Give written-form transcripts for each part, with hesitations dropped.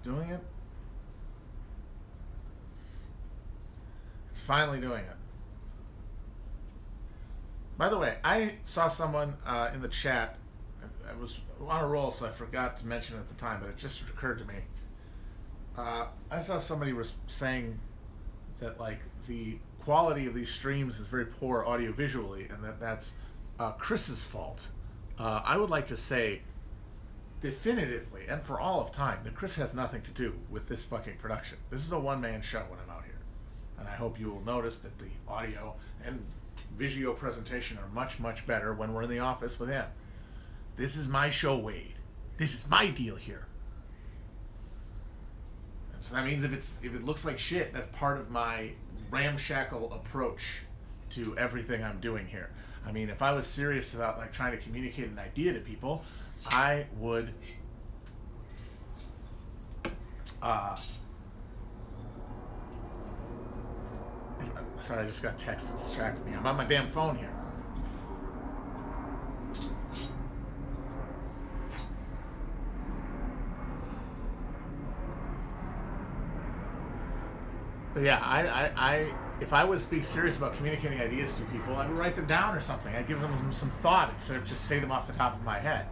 doing it? It's finally doing it. By the way, I saw someone in the chat. I was on a roll, so I forgot to mention it at the time, but it just occurred to me. I saw somebody was saying that like the quality of these streams is very poor audio visually, and that's Chris's fault. I would like to say definitively and for all of time that Chris has nothing to do with this fucking production. This is a one-man show when I'm out here, and I hope you will notice that the audio and visual presentation are much, much better when we're in the office with him. This is my show, Wade. This is my deal here. And so that means if it looks like shit, that's part of my ramshackle approach to everything I'm doing here. I mean, if I was serious about like trying to communicate an idea to people, I would sorry, I just got text that distracted me. I'm on my damn phone here. But yeah, I if I would speak serious about communicating ideas to people, I would write them down or something. I'd give them some thought instead of just say them off the top of my head.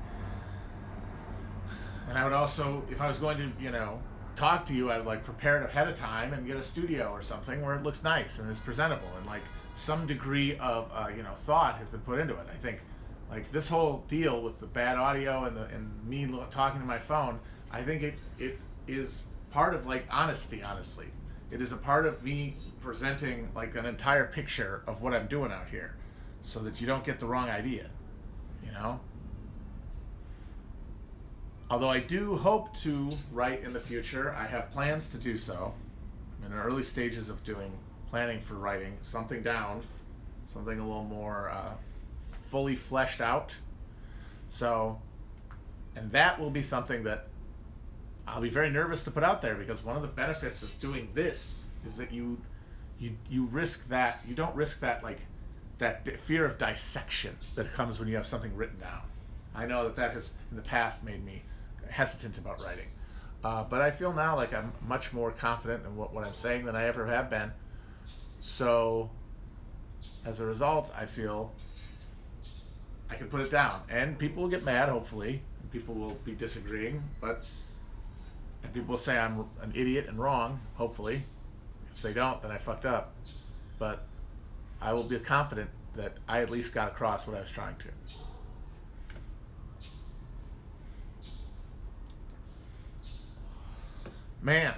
And I would also, if I was going to, talk to you, I would like prepare it ahead of time and get a studio or something where it looks nice and is presentable and like some degree of thought has been put into it. I think like this whole deal with the bad audio and me talking to my phone, I think it is part of like honesty. Honestly, it is a part of me presenting like an entire picture of what I'm doing out here, so that you don't get the wrong idea. Although I do hope to write in the future, I have plans to do so. I'm in the early stages of planning for writing something down, something a little more fully fleshed out. So, and that will be something that I'll be very nervous to put out there, because one of the benefits of doing this is that you risk that, you don't risk that that fear of dissection that comes when you have something written down. I know that has in the past made me hesitant about writing, but I feel now like I'm much more confident in what I'm saying than I ever have been. So as a result, I feel I can put it down, and people will get mad, hopefully, and people will be disagreeing, and people will say I'm an idiot and wrong, hopefully. If they don't, then I fucked up. But I will be confident that I at least got across what I was trying to. Man,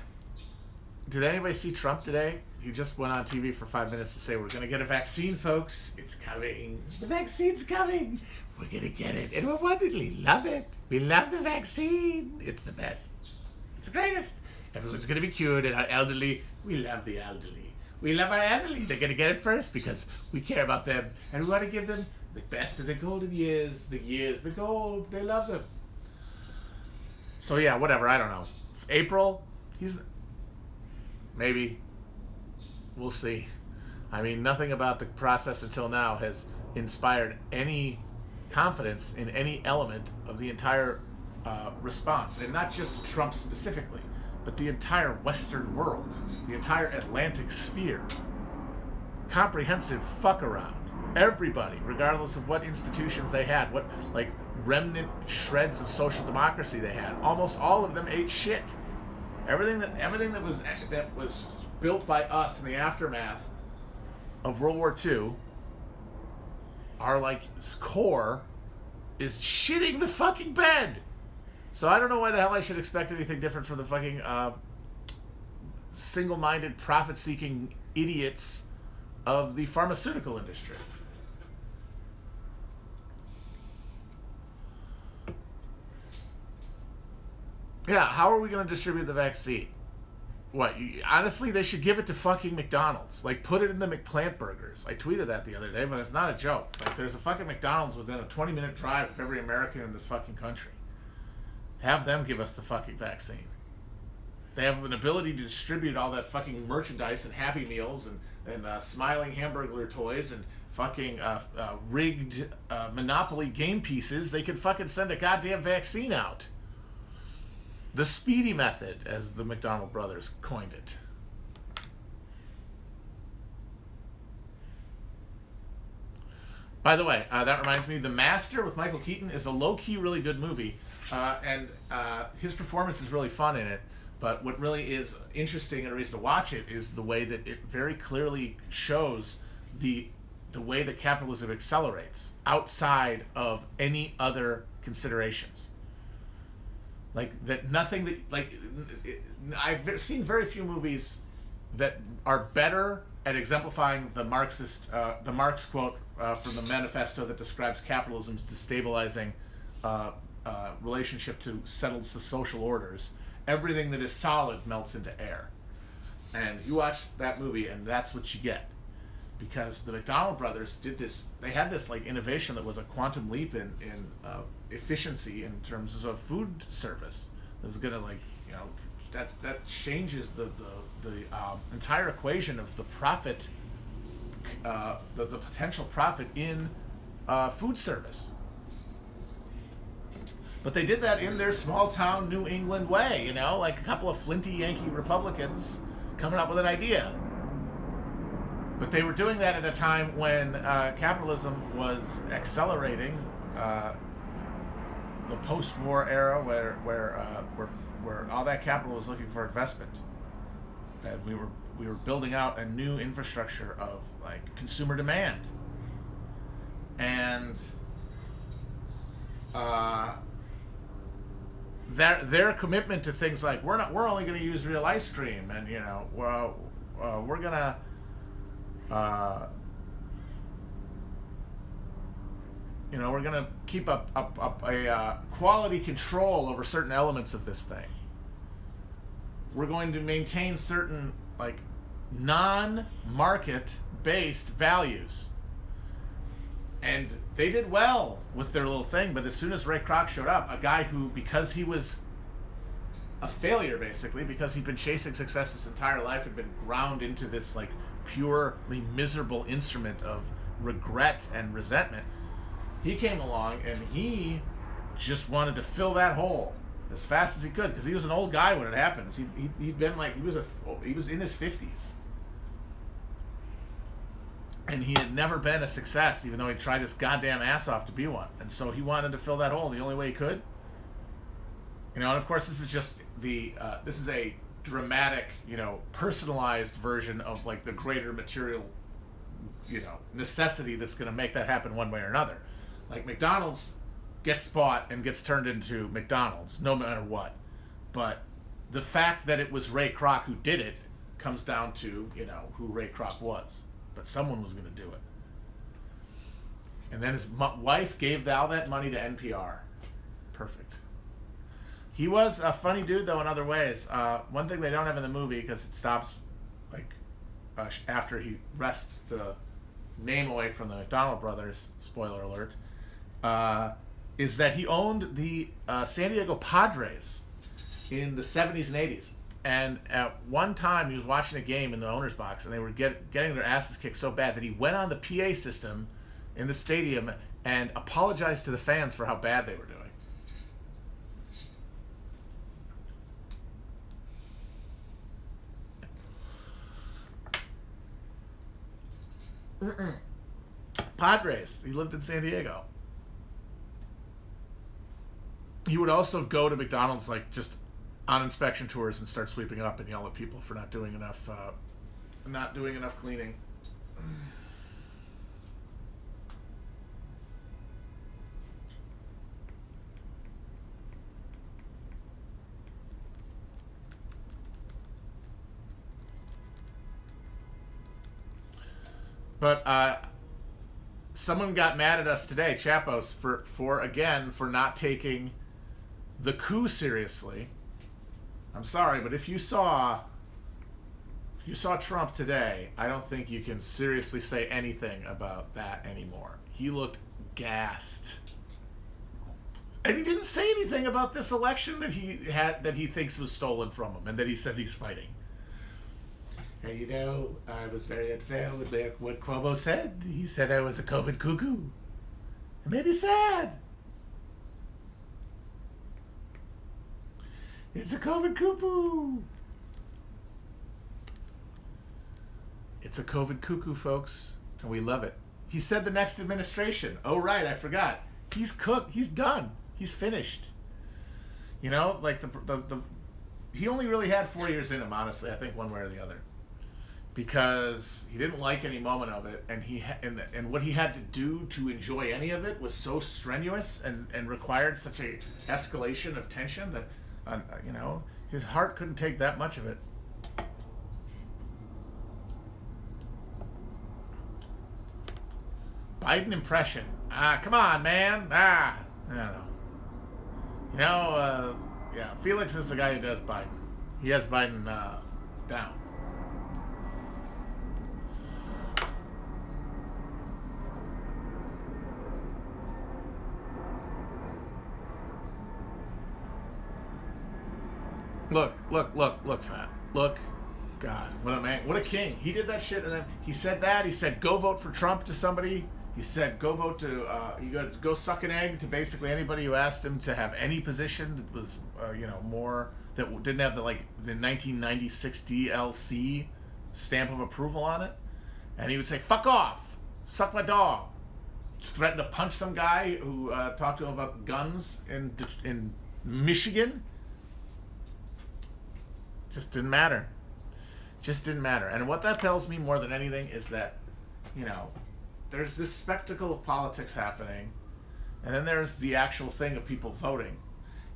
did anybody see Trump today? He just went on TV for 5 minutes to say, we're going to get a vaccine, folks. It's coming. The vaccine's coming. We're going to get it. And we'll wonderfully love it. We love the vaccine. It's the best. It's the greatest. Everyone's going to be cured. And our elderly, we love the elderly. We love our elderly. They're going to get it first because we care about them. And we want to give them the best of the golden years. The gold. They love them. So yeah, whatever. I don't know. April... maybe. We'll see. I mean, nothing about the process until now has inspired any confidence in any element of the entire response. And not just Trump specifically, but the entire Western world, the entire Atlantic sphere. Comprehensive fuck around. Everybody, regardless of what institutions they had, what like remnant shreds of social democracy they had, almost all of them ate shit. Everything that was built by us in the aftermath of World War II, our like core is shitting the fucking bed. So I don't know why the hell I should expect anything different from the fucking single-minded, profit-seeking idiots of the pharmaceutical industry. Yeah, how are we going to distribute the vaccine? What, honestly, they should give it to fucking McDonald's. Like, put it in the McPlant burgers. I tweeted that the other day, but it's not a joke. Like, there's a fucking McDonald's within a 20-minute drive of every American in this fucking country. Have them give us the fucking vaccine. They have an ability to distribute all that fucking merchandise and Happy Meals and smiling Hamburglar toys and fucking rigged Monopoly game pieces. They could fucking send a goddamn vaccine out. The speedy method, as the McDonald brothers coined it. By the way, that reminds me, The Master with Michael Keaton is a low-key really good movie, and his performance is really fun in it. But what really is interesting and a reason to watch it is the way that it very clearly shows the way that capitalism accelerates outside of any other considerations. Like that, nothing that I've seen very few movies that are better at exemplifying the Marx quote from the manifesto that describes capitalism's destabilizing relationship to settled social orders. Everything that is solid melts into air. And you watch that movie, and that's what you get. Because the McDonald brothers did this, they had this like innovation that was a quantum leap in efficiency in terms of food service. It was gonna that changes the entire equation of the profit, the potential profit in food service. But they did that in their small town New England way, like a couple of flinty Yankee Republicans coming up with an idea. But they were doing that at a time when capitalism was accelerating, the post-war era where all that capital was looking for investment, and we were building out a new infrastructure of like consumer demand, and their commitment to things like we're only going to use real ice cream, and we're gonna we're going to keep a quality control over certain elements of this thing. We're going to maintain certain like non-market based values. And they did well with their little thing, but as soon as Ray Kroc showed up, a guy who, because he was a failure basically, because he'd been chasing success his entire life, had been ground into this like purely miserable instrument of regret and resentment, he came along and he just wanted to fill that hole as fast as he could, because he was an old guy when it happens. He'd been like, he was in his 50s, and he had never been a success, even though he tried his goddamn ass off to be one. And so he wanted to fill that hole the only way he could. And of course this is just this is a dramatic, personalized version of like the greater material, necessity that's going to make that happen one way or another. Like McDonald's gets bought and gets turned into McDonald's no matter what. But the fact that it was Ray Kroc who did it comes down to, who Ray Kroc was. But someone was going to do it. And then his wife gave all that money to NPR. Perfect. He was a funny dude, though, in other ways. One thing they don't have in the movie, because it stops after he wrests the name away from the McDonald brothers, spoiler alert, is that he owned the San Diego Padres in the 70s and 80s. And at one time, he was watching a game in the owner's box, and they were getting their asses kicked so bad that he went on the PA system in the stadium and apologized to the fans for how bad they were doing. Padres. He lived in San Diego. He would also go to McDonald's just on inspection tours and start sweeping up and yell at people for not doing enough cleaning. But someone got mad at us today, Chapo, for not taking the coup seriously. I'm sorry, but if you saw Trump today, I don't think you can seriously say anything about that anymore. He looked gassed. And he didn't say anything about this election that he thinks was stolen from him and that he says he's fighting. And I was very unfair with what Cuomo said. He said I was a COVID cuckoo. It made me sad. It's a COVID cuckoo. It's a COVID cuckoo, folks, and we love it. He said the next administration. Oh, right, I forgot. He's cooked. He's done. He's finished. You know, like he only really had 4 years in him, honestly. I think one way or the other, because he didn't like any moment of it, and and what he had to do to enjoy any of it was so strenuous and required such a escalation of tension that, you know, his heart couldn't take that much of it. Biden impression. Come on, man. I don't know. You know, yeah, Felix is the guy who does Biden. He has Biden down. Look, fat. Look. God, what a man. What a king. He did that shit, and then he said that. He said, go vote for Trump to somebody. He said, go vote to, he goes, go suck an egg to basically anybody who asked him to have any position that was, you know, more, that didn't have the 1996 DLC stamp of approval on it. And he would say, fuck off, suck my dog. Just threatened to punch some guy who talked to him about guns in Michigan. Just didn't matter. Just didn't matter. And what that tells me more than anything is that, you know, there's this spectacle of politics happening, and then there's the actual thing of people voting.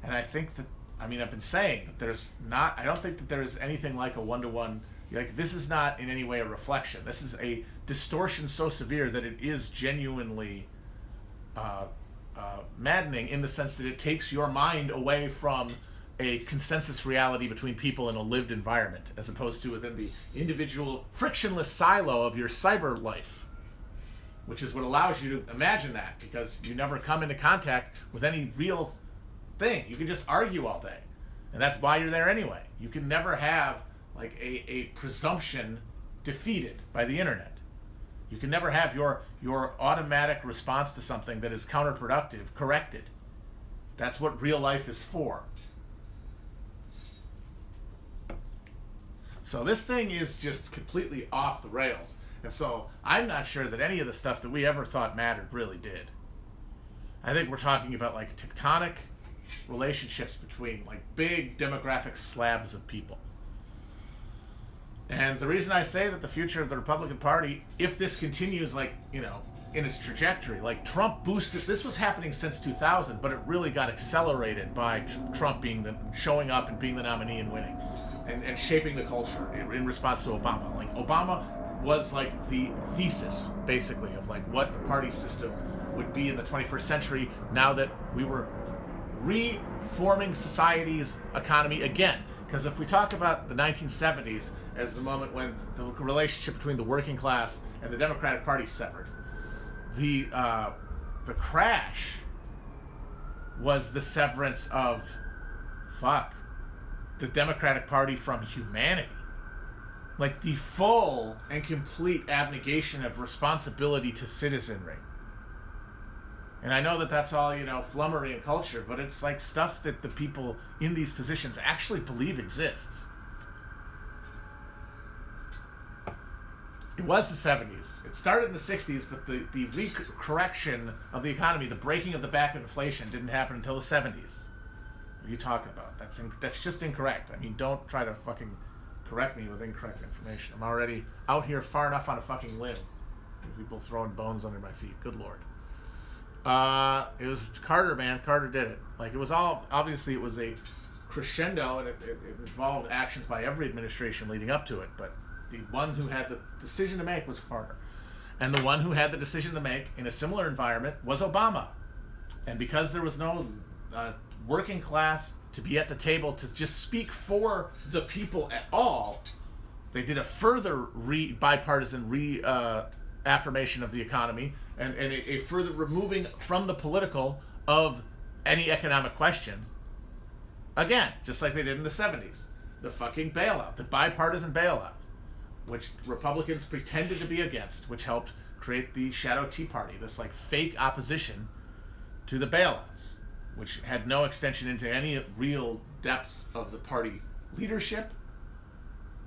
And I think that, I mean, I've been saying that I don't think that there's anything like a one-to-one, like, this is not in any way a reflection. This is a distortion so severe that it is genuinely maddening, in the sense that it takes your mind away from a consensus reality between people in a lived environment, as opposed to within the individual frictionless silo of your cyber life, which is what allows you to imagine that, because you never come into contact with any real thing. You can just argue all day, and that's why you're there anyway. You can never have like a presumption defeated by the internet. You can never have your automatic response to something that is counterproductive corrected. That's what real life is for. So this thing is just completely off the rails. And so I'm not sure that any of the stuff that we ever thought mattered really did. I think we're talking about like tectonic relationships between like big demographic slabs of people. And the reason I say that the future of the Republican Party, if this continues, like, you know, in its trajectory, like Trump boosted, this was happening since 2000, but it really got accelerated by Trump showing up and being the nominee and winning, and shaping the culture in response to Obama. Like, Obama was like the thesis, basically, of like what the party system would be in the 21st century, now that we were reforming society's economy again. Because if we talk about the 1970s as the moment when the relationship between the working class and the Democratic Party severed, the crash was the severance of the Democratic Party from humanity. Like the full and complete abnegation of responsibility to citizenry. And I know that that's all, you know, flummery and culture, but it's like stuff that the people in these positions actually believe exists. It was the 70s. It started in the 60s, but the correction of the economy, the breaking of the back of inflation, didn't happen until the 70s. What are you talking about? That's just incorrect. I mean, don't try to fucking correct me with incorrect information. I'm already out here far enough on a fucking limb. People throwing bones under my feet. Good Lord. It was Carter, man. Carter did it. Like, it was all, obviously it was a crescendo, and it involved actions by every administration leading up to it, but the one who had the decision to make was Carter. And the one who had the decision to make in a similar environment was Obama. And because there was no working class to be at the table to just speak for the people at all, they did a further bipartisan affirmation of the economy, and a further removing from the political of any economic question. Again, just like they did in the 70s. The fucking bailout, the bipartisan bailout, which Republicans pretended to be against, which helped create the Shadow Tea Party, this like fake opposition to the bailouts. which had no extension into any real depths of the party leadership,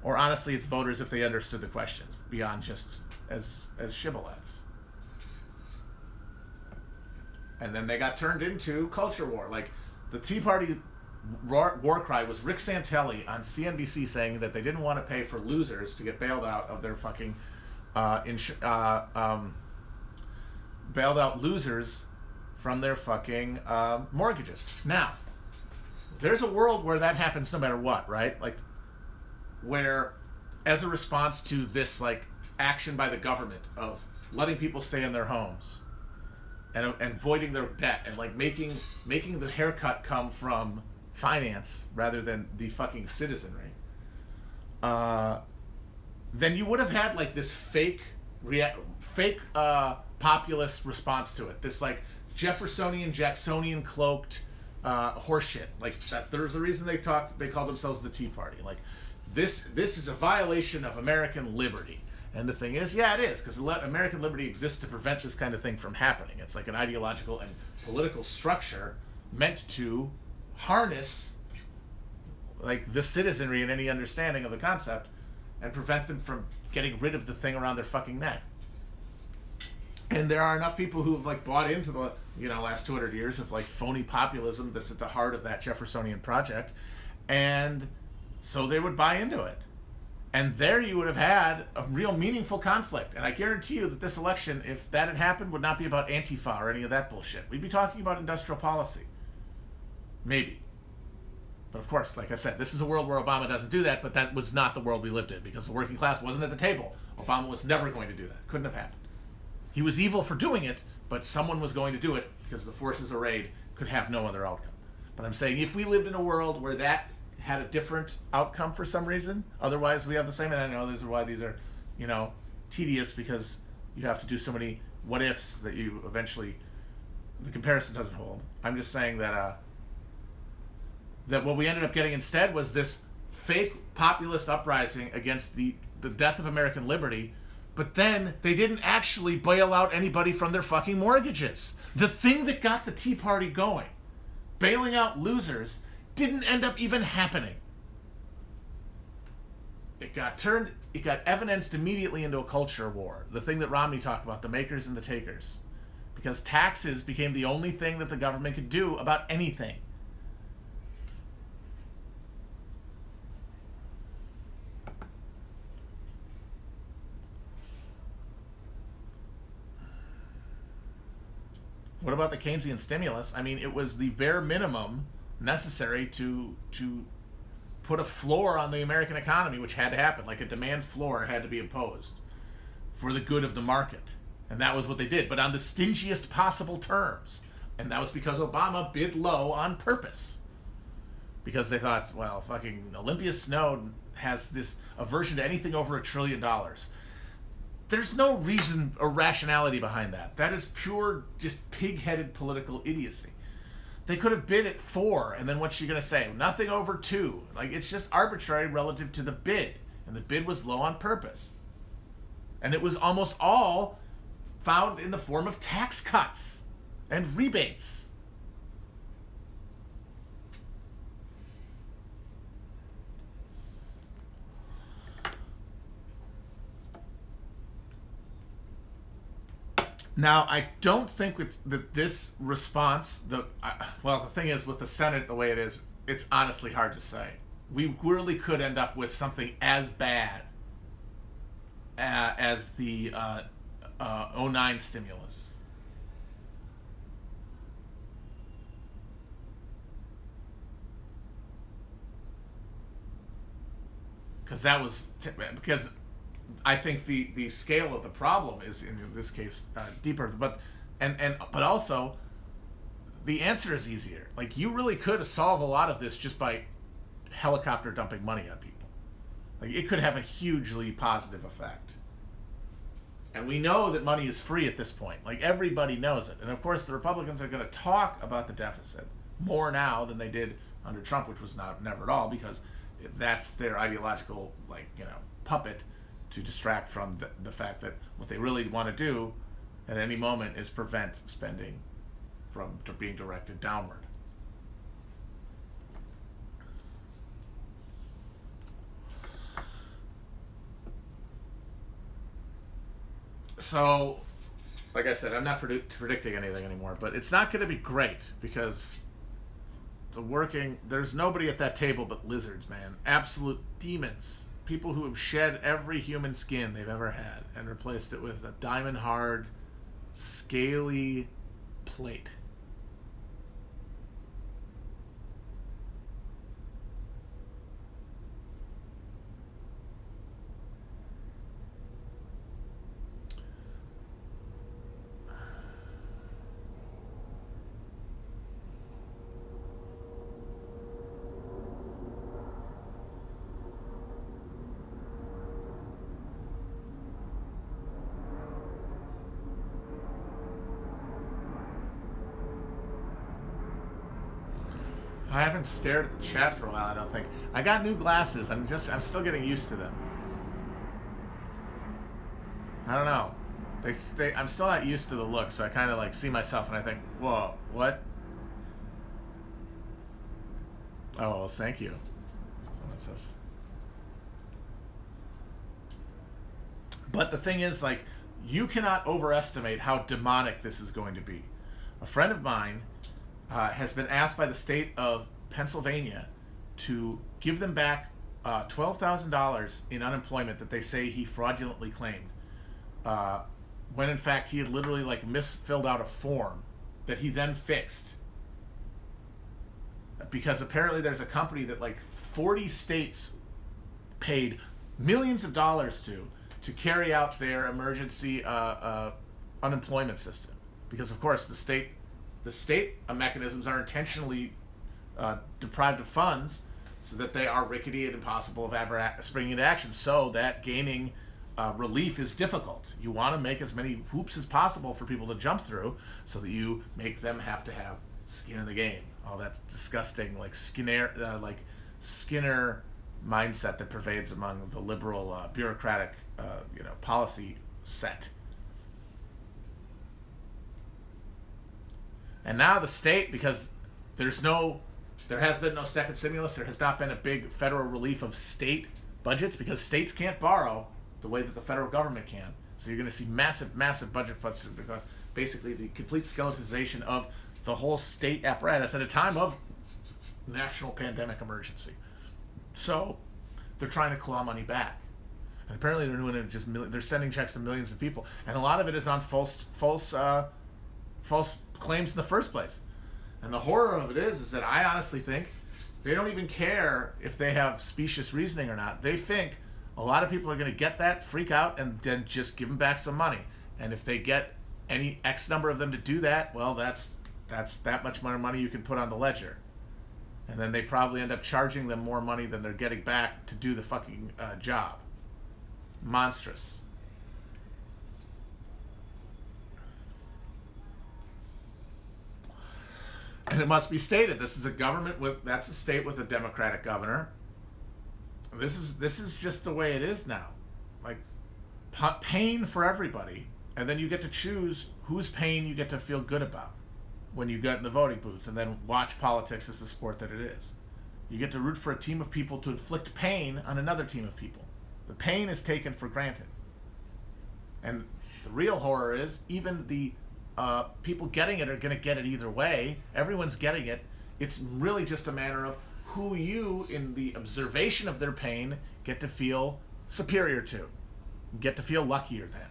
or honestly its voters if they understood the questions beyond just as shibboleths. And then they got turned into culture war. Like, the Tea Party war cry was Rick Santelli on CNBC saying that they didn't want to pay for losers to get bailed out of their fucking bailed out losers from their fucking mortgages. Now, there's a world where that happens no matter what, right? Like, where as a response to this like action by the government of letting people stay in their homes and voiding their debt and like making the haircut come from finance rather than the fucking citizenry, then you would have had like this fake populist response to it. This like Jeffersonian, Jacksonian cloaked horseshit. Like that. There's a reason they called themselves the Tea Party. Like this is a violation of American liberty. And the thing is, yeah, it is, because American liberty exists to prevent this kind of thing from happening. It's like an ideological and political structure meant to harness like the citizenry and any understanding of the concept and prevent them from getting rid of the thing around their fucking neck. And there are enough people who have like bought into the last 200 years of like phony populism that's at the heart of that Jeffersonian project, and so they would buy into it. And there you would have had a real meaningful conflict. And I guarantee you that this election, if that had happened, would not be about Antifa or any of that bullshit. We'd be talking about industrial policy. Maybe. But of course, like I said, this is a world where Obama doesn't do that, but that was not the world we lived in because the working class wasn't at the table. Obama was never going to do that. Couldn't have happened. He was evil for doing it, but someone was going to do it because the forces arrayed could have no other outcome. But I'm saying if we lived in a world where that had a different outcome for some reason, otherwise we have the same, and I know these are why these are, tedious, because you have to do so many what ifs that you eventually, the comparison doesn't hold. I'm just saying that that what we ended up getting instead was this fake populist uprising against the death of American liberty, but then they didn't actually bail out anybody from their fucking mortgages. The thing that got the Tea Party going, bailing out losers, didn't end up even happening. It got evidenced immediately into a culture war. The thing that Romney talked about, the makers and the takers. Because taxes became the only thing that the government could do about anything. What about the Keynesian stimulus? I mean, it was the bare minimum necessary to put a floor on the American economy, which had to happen. Like a demand floor had to be imposed for the good of the market. And that was what they did, but on the stingiest possible terms. And that was because Obama bid low on purpose. Because they thought, well, fucking Olympia Snow has this aversion to anything over $1 trillion. There's no reason or rationality behind that. That is pure, just pig-headed political idiocy. They could have bid at 4, and then what's she going to say? Nothing over 2. Like, it's just arbitrary relative to the bid. And the bid was low on purpose. And it was almost all found in the form of tax cuts and rebates. Now, I don't think it's this response, the thing is, with the Senate the way it is, it's honestly hard to say. We really could end up with something as bad as the 09 stimulus. Because I think the scale of the problem is in this case deeper, but also the answer is easier. Like, you really could solve a lot of this just by helicopter dumping money on people. Like, it could have a hugely positive effect. And we know that money is free at this point. Like, everybody knows it. And of course, the Republicans are going to talk about the deficit more now than they did under Trump, which was never at all, because that's their ideological puppet to distract from the fact that what they really want to do at any moment is prevent spending from being directed downward. So, like I said, I'm not predicting anything anymore, but it's not going to be great because there's nobody at that table but lizards, man. Absolute demons. People who have shed every human skin they've ever had and replaced it with a diamond hard, scaly plate. I haven't stared at the chat for a while, I don't think. I got new glasses. I'm still getting used to them. I don't know. I'm still not used to the look, so I kind of like see myself and I think, whoa, what? Oh, well, thank you. Someone says. But the thing is, like, you cannot overestimate how demonic this is going to be. A friend of mine has been asked by the state of Pennsylvania to give them back $12,000 in unemployment that they say he fraudulently claimed, when in fact he had literally like misfilled out a form that he then fixed. Because apparently there's a company that like 40 states paid millions of dollars to carry out their emergency unemployment system. Because of course the state mechanisms are intentionally deprived of funds so that they are rickety and impossible of ever springing into action, so that gaining relief is difficult. You want to make as many hoops as possible for people to jump through so that you make them have to have skin in the game. Oh, that's disgusting, like Skinner mindset that pervades among the liberal bureaucratic policy set. And now the state, because there has been no second stimulus, there has not been a big federal relief of state budgets because states can't borrow the way that the federal government can. So you're going to see massive, massive budget cuts because basically the complete skeletonization of the whole state apparatus at a time of national pandemic emergency. So they're trying to claw money back. And apparently they're doing it they're sending checks to millions of people. And a lot of it is on false claims in the first place. And the horror of it is that I honestly think they don't even care if they have specious reasoning or not. They think a lot of people are going to get that, freak out, and then just give them back some money. And if they get any X number of them to do that, well, that's that much more money you can put on the ledger. And then they probably end up charging them more money than they're getting back to do the fucking job. Monstrous. And it must be stated, this is that's a state with a Democratic governor. This is just the way it is now. Like, pain for everybody, and then you get to choose whose pain you get to feel good about when you get in the voting booth, and then watch politics as the sport that it is. You get to root for a team of people to inflict pain on another team of people. The pain is taken for granted. And the real horror is, even the people getting it are going to get it either way. Everyone's getting it. It's really just a matter of who you, in the observation of their pain, get to feel superior to, get to feel luckier than.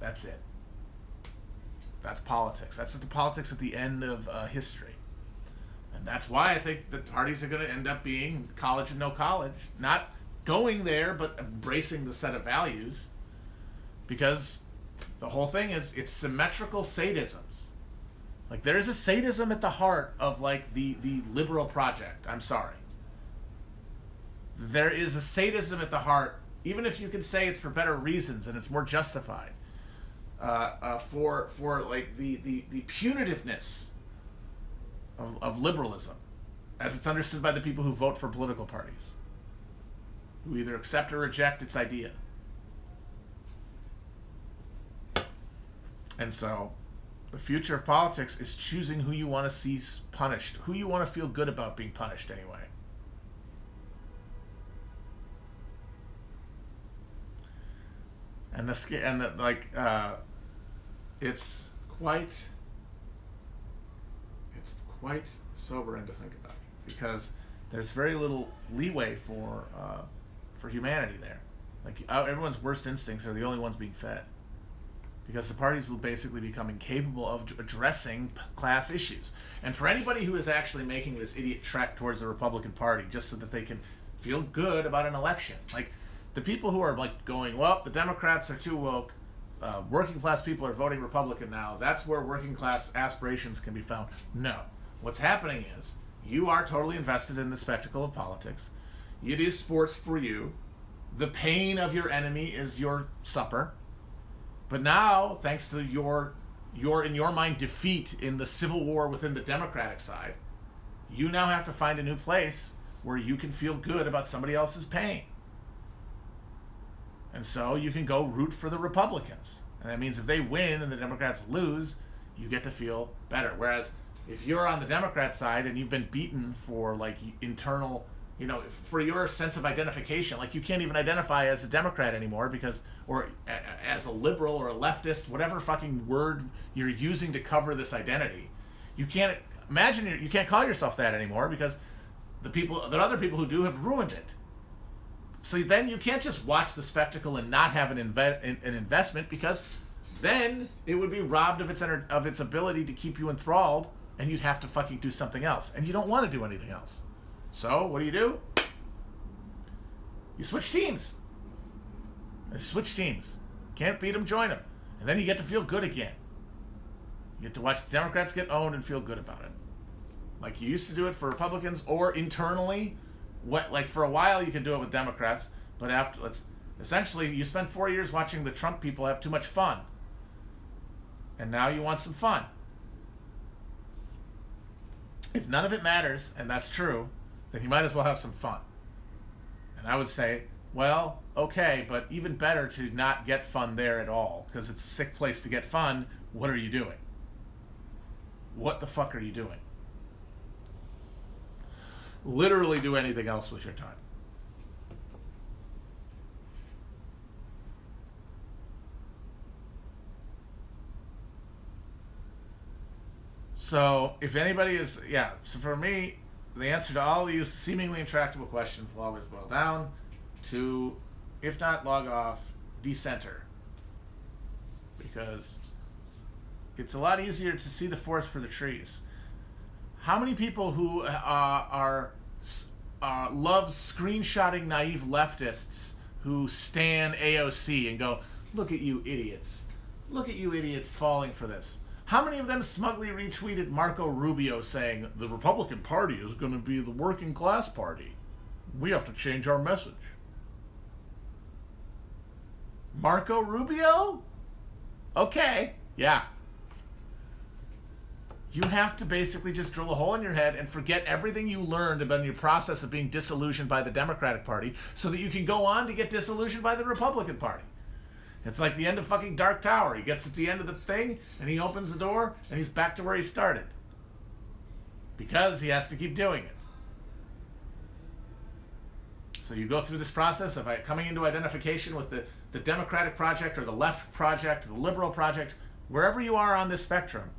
That's it. That's politics. That's the politics at the end of history. And that's why I think that parties are going to end up being college and no college. Not going there, but embracing the set of values. Because the whole thing is, it's symmetrical sadisms. Like, there's a sadism at the heart of, like, the liberal project. I'm sorry. There is a sadism at the heart, even if you can say it's for better reasons and it's more justified, for like the punitiveness of liberalism, as it's understood by the people who vote for political parties, who either accept or reject its idea. And so the future of politics is choosing who you want to see punished, who you want to feel good about being punished anyway. And it's quite it's quite sobering to think about, because there's very little leeway for humanity there. Like, everyone's worst instincts are the only ones being fed, because the parties will basically become incapable of addressing class issues. And for anybody who is actually making this idiot trek towards the Republican Party just so that they can feel good about an election, like the people who are like going, well, the Democrats are too woke, working class people are voting Republican now, that's where working class aspirations can be found. No. What's happening is, you are totally invested in the spectacle of politics. It is sports for you. The pain of your enemy is your supper. But now, thanks to your in your mind defeat in the civil war within the Democratic side, you now have to find a new place where you can feel good about somebody else's pain. And so you can go root for the Republicans. And that means if they win and the Democrats lose, you get to feel better. Whereas if you're on the Democrat side and you've been beaten for like internal, for your sense of identification, like you can't even identify as a Democrat anymore because, or as a liberal or a leftist, whatever fucking word you're using to cover this identity, you can't you can't call yourself that anymore because the other people who do have ruined it. So then you can't just watch the spectacle and not have an investment, because then it would be robbed of its ability to keep you enthralled, and you'd have to fucking do something else, and you don't want to do anything else. So what do? You switch teams. Can't beat them, join them, and then you get to feel good again. You get to watch the Democrats get owned and feel good about it, like you used to do it for Republicans, or internally. Like for a while you could do it with Democrats, but essentially you spent 4 years watching the Trump people have too much fun, and now you want some fun. If none of it matters, and that's true, then you might as well have some fun. And I would say, well, okay, but even better to not get fun there at all, because it's a sick place to get fun. What are you doing? What the fuck are you doing? Literally do anything else with your time. So if anybody is, so for me, the answer to all these seemingly intractable questions will always boil down to, if not log off, decenter. Because it's a lot easier to see the forest for the trees. How many people who love screenshotting naive leftists who stan AOC and go, look at you idiots falling for this? How many of them smugly retweeted Marco Rubio saying, the Republican Party is going to be the working class party. We have to change our message. Marco Rubio? Okay, yeah. You have to basically just drill a hole in your head and forget everything you learned about your process of being disillusioned by the Democratic Party so that you can go on to get disillusioned by the Republican Party. It's like the end of fucking Dark Tower. He gets at the end of the thing and he opens the door and he's back to where he started. Because he has to keep doing it. So you go through this process of coming into identification with the Democratic project or the left project, the liberal project, wherever you are on this spectrum.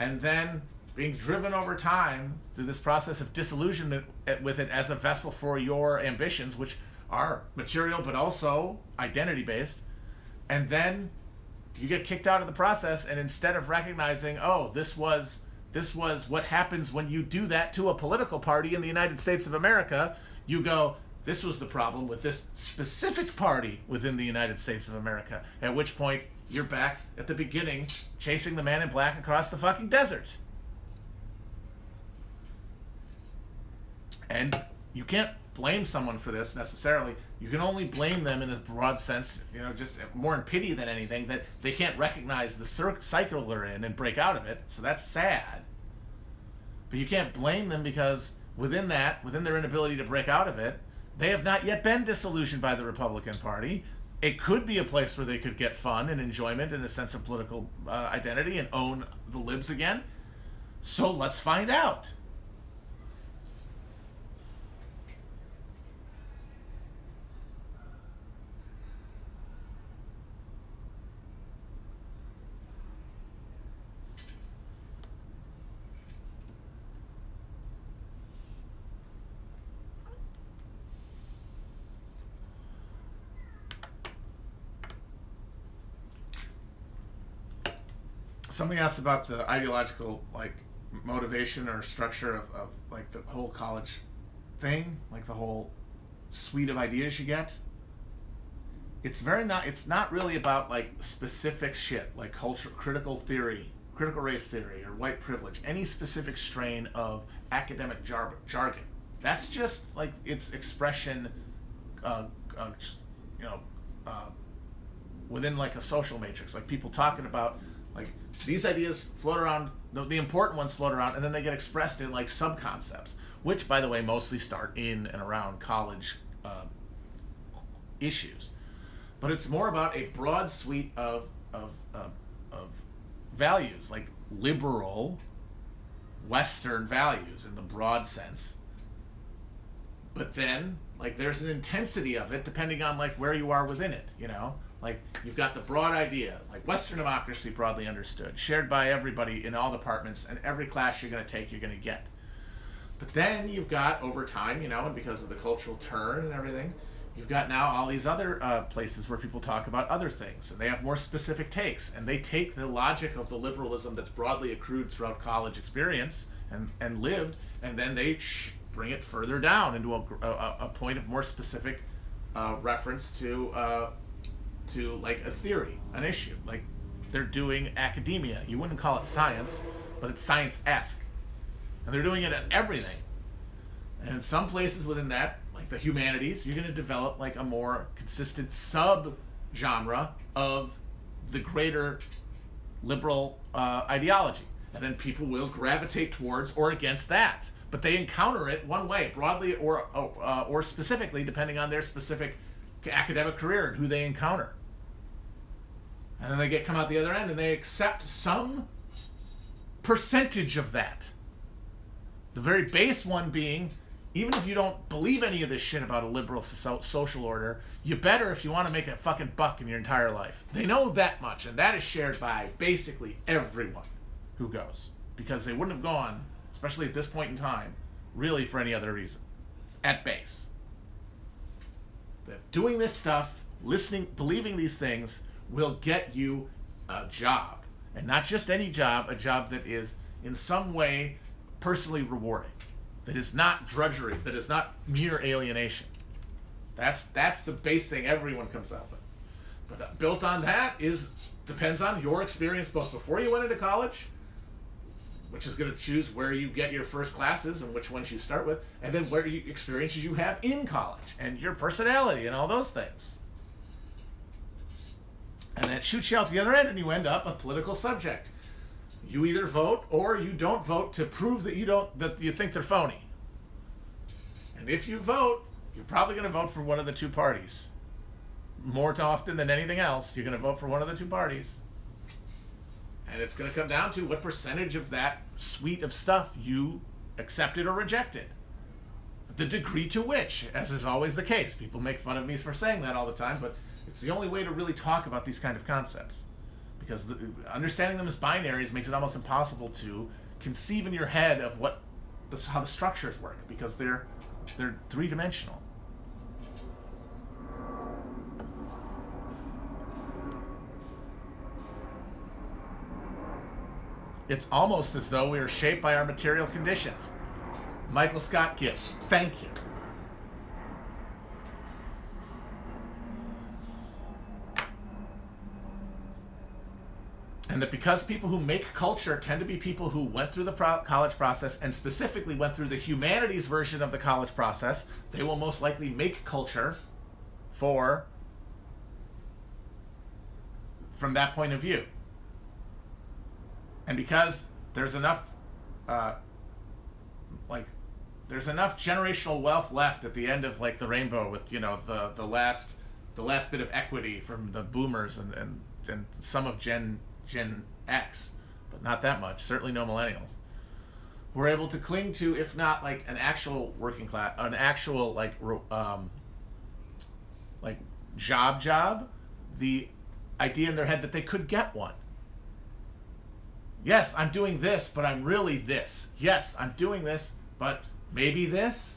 And then being driven over time through this process of disillusionment with it as a vessel for your ambitions, which are material but also identity-based. And then you get kicked out of the process, and instead of recognizing, oh, this was what happens when you do that to a political party in the United States of America, you go, this was the problem with this specific party within the United States of America. At which point, you're back at the beginning, chasing the man in black across the fucking desert. And you can't blame someone for this necessarily. You can only blame them in a broad sense, just more in pity than anything, that they can't recognize the cycle they're in and break out of it. So that's sad. But you can't blame them because within their inability to break out of it, they have not yet been disillusioned by the Republican Party. It could be a place where they could get fun and enjoyment and a sense of political identity and own the libs again. So let's find out. Somebody asked about the ideological like motivation or structure of like the whole college thing, like the whole suite of ideas you get. It's not really about like specific shit like culture, critical theory, critical race theory, or white privilege, any specific strain of academic jargon. That's just like its expression, uh, uh, you know, uh, within like a social matrix, like people talking about like these ideas float around, the important ones float around, and then they get expressed in like sub-concepts, which by the way mostly start in and around college issues. But it's more about a broad suite of values, like liberal Western values in the broad sense. But then like there's an intensity of it depending on like where you are within it, you know? Like you've got the broad idea, like Western democracy broadly understood, shared by everybody in all departments, and every class you're going to take, you're going to get. But then you've got over time, you know, and because of the cultural turn and everything, you've got now all these other places where people talk about other things, and they have more specific takes, and they take the logic of the liberalism that's broadly accrued throughout college experience and lived, and then they bring it further down into a point of more specific reference to like a theory, an issue. Like they're doing academia. You wouldn't call it science, but it's science-esque. And they're doing it at everything. And in some places within that, like the humanities, you're going to develop like a more consistent sub-genre of the greater liberal ideology. And then people will gravitate towards or against that. But they encounter it one way, broadly or specifically, depending on their specific academic career and who they encounter. And then they come out the other end and they accept some percentage of that. The very base one being, even if you don't believe any of this shit about a liberal social order, you better if you want to make a fucking buck in your entire life. They know that much, and that is shared by basically everyone who goes. Because they wouldn't have gone, especially at this point in time, really for any other reason. At base. That doing this stuff, listening, believing these things, will get you a job. And not just any job, a job that is in some way personally rewarding. That is not drudgery, that is not mere alienation. That's the base thing everyone comes up with. But built on that depends on your experience both before you went into college, which is going to choose where you get your first classes and which ones you start with, and then where experiences you have in college, and your personality and all those things. And that shoots you out to the other end, and you end up a political subject. You either vote or you don't vote to prove that you think they're phony. And if you vote, you're probably going to vote for one of the two parties. More often than anything else, you're going to vote for one of the two parties. And it's going to come down to what percentage of that suite of stuff you accepted or rejected. The degree to which, as is always the case. People make fun of me for saying that all the time, but it's the only way to really talk about these kind of concepts. Because understanding them as binaries makes it almost impossible to conceive in your head of how the structures work, because they're three-dimensional. It's almost as though we are shaped by our material conditions. Michael Scott Gift, thank you. And that because people who make culture tend to be people who went through the college process and specifically went through the humanities version of the college process, they will most likely make culture from that point of view. And because there's enough there's enough generational wealth left at the end of like the rainbow with, you know, the last bit of equity from the boomers and some of Gen X, but not that much, certainly no millennials. We're able to cling to, if not like an actual working class, an actual like job, the idea in their head that they could get one. Yes, I'm doing this, but I'm really this. Yes, I'm doing this, but maybe this.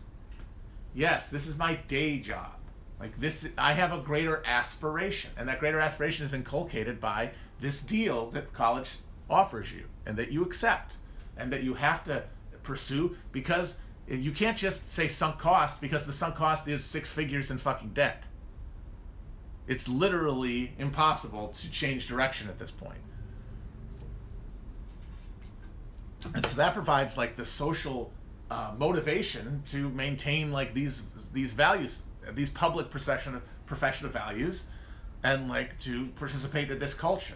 Yes, this is my day job. Like this, I have a greater aspiration, and that greater aspiration is inculcated by this deal that college offers you and that you accept and that you have to pursue, because you can't just say sunk cost, because the sunk cost is 6 figures in fucking debt. It's literally impossible to change direction at this point. And so that provides like the social motivation to maintain like these values, these public professional values, and like to participate in this culture.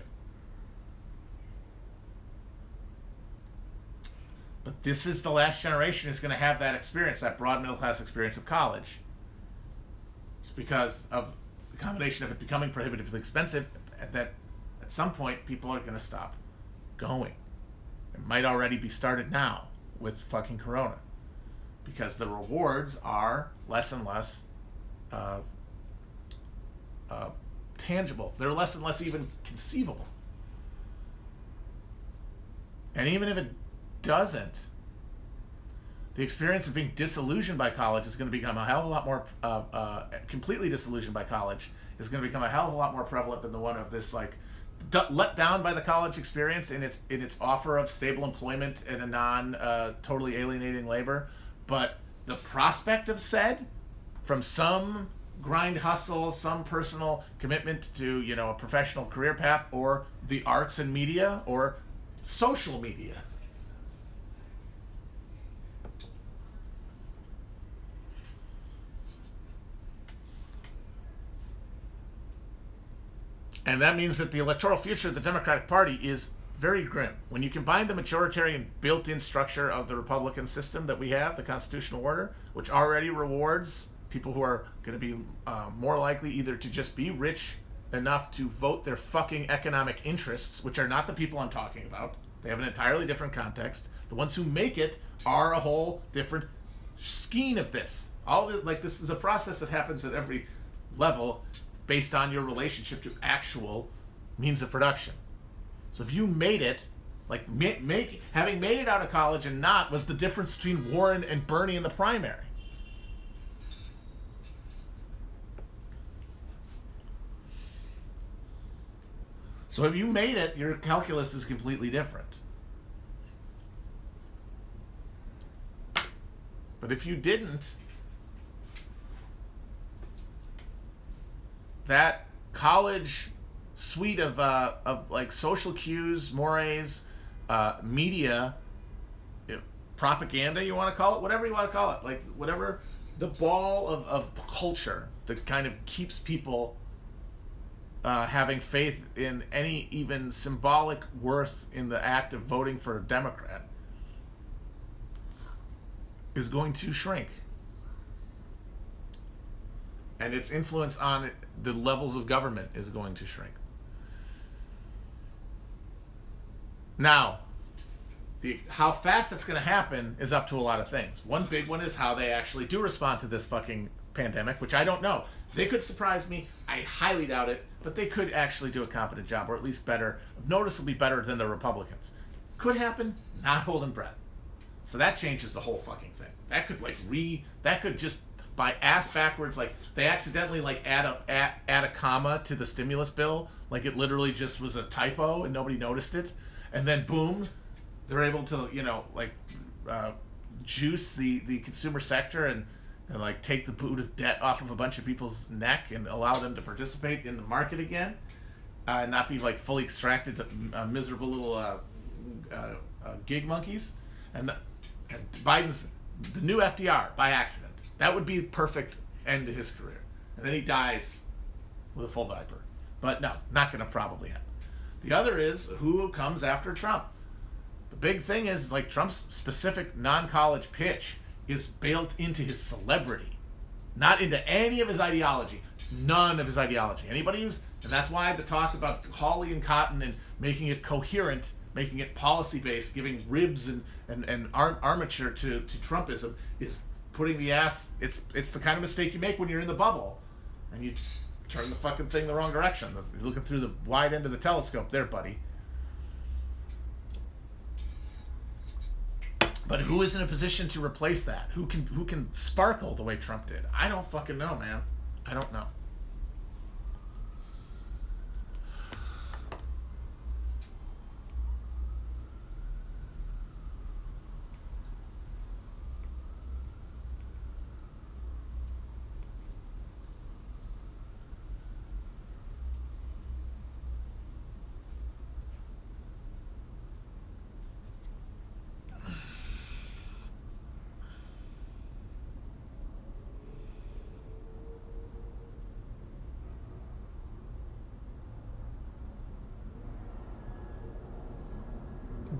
But this is the last generation who's going to have that experience, that broad middle class experience of college. It's because of the combination of it becoming prohibitively expensive that at some point people are going to stop going. It might already be started now with fucking Corona, because the rewards are less and less tangible. They're less and less even conceivable. And even if it doesn't, the experience of being disillusioned by college is going to become a hell of a lot more completely disillusioned by college is going to become a hell of a lot more prevalent than the one of this like let down by the college experience in its offer of stable employment and a non totally alienating labor. But the prospect of said, from some grind hustle, some personal commitment to, you know, a professional career path, or the arts and media, or social media. And that means that the electoral future of the Democratic Party is very grim. When you combine the majoritarian built-in structure of the Republican system that we have, the constitutional order, which already rewards people who are going to be more likely either to just be rich enough to vote their fucking economic interests, which are not the people I'm talking about. They have an entirely different context. The ones who make it are a whole different skein of this. This is a process that happens at every level based on your relationship to actual means of production. So if you made it, like having made it out of college and not was the difference between Warren and Bernie in the primary. So if you made it, your calculus is completely different. But if you didn't, that college suite of like social cues, mores, media, propaganda, you want to call it, whatever you want to call it, like whatever, the ball of culture that kind of keeps people having faith in any even symbolic worth in the act of voting for a Democrat is going to shrink. And its influence on the levels of government is going to shrink. Now, how fast that's going to happen is up to a lot of things. One big one is how they actually do respond to this fucking pandemic, which I don't know. They could surprise me. I highly doubt it, but they could actually do a competent job, or at least better, noticeably better than the Republicans. Could happen, not holding breath. So that changes the whole fucking thing. That could just by ass backwards, like they accidentally like add a comma to the stimulus bill, like it literally just was a typo and nobody noticed it, and then boom, they're able to, you know, like juice the consumer sector and like take the boot of debt off of a bunch of people's neck and allow them to participate in the market again, and not be like fully extracted to miserable little gig monkeys. And Biden's the new FDR by accident. That would be a perfect end to his career. And then he dies with a full diaper. But no, not going to probably happen. The other is who comes after Trump. The big thing is like Trump's specific non-college pitch is built into his celebrity, not into any of his ideology. None of his ideology. Anybody who's, and that's why the talk about Hawley and Cotton and making it coherent, making it policy-based, giving ribs and armature to Trumpism is putting the ass. It's the kind of mistake you make when you're in the bubble and you turn the fucking thing the wrong direction. You're looking through the wide end of the telescope there, buddy. But who is in a position to replace that? Who can sparkle the way Trump did? I don't fucking know, man. I don't know.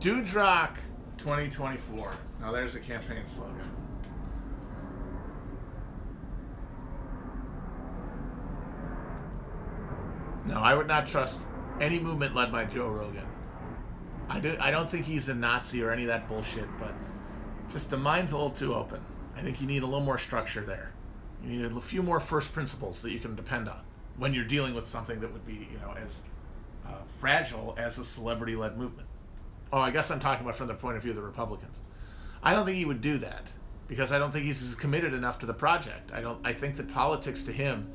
Dewdrock 2024. Now there's a campaign slogan. No, I would not trust any movement led by Joe Rogan. I don't think he's a Nazi or any of that bullshit, but just the mind's a little too open. I think you need a little more structure there. You need a few more first principles that you can depend on when you're dealing with something that would be, as fragile as a celebrity-led movement. Oh, I guess I'm talking about from the point of view of the Republicans. I don't think he would do that because I don't think he's committed enough to the project. I think that politics to him,